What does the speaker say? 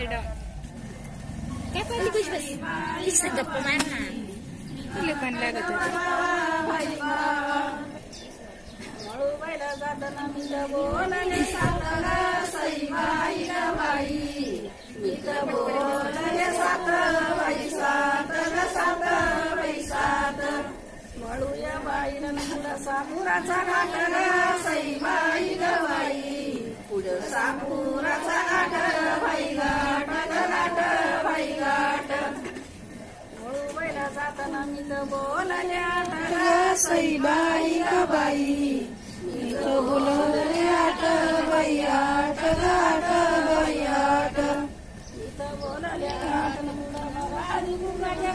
काय पाहिजे खुश बस प्लीज गप्प मार ना तुला पण लागत होत वळूबाईला जाताना मी बोलले सातारा सई बाई ग बाई मी बोलले सात बाई सात ग सात बाई सात वळूया बाईनं नंदा सापुराचा घाट ग सई बाई ग बाई पुढं सापुराचा घाट बाई घाट ग घाट बाई घाट वळूबाईला जाताना मी बोलल्या सई बाई ग बाई मी बोलले आठ बाई आठ घाट बाई आठ इथं बोलल्या आठ मुला आधी मुलाच्या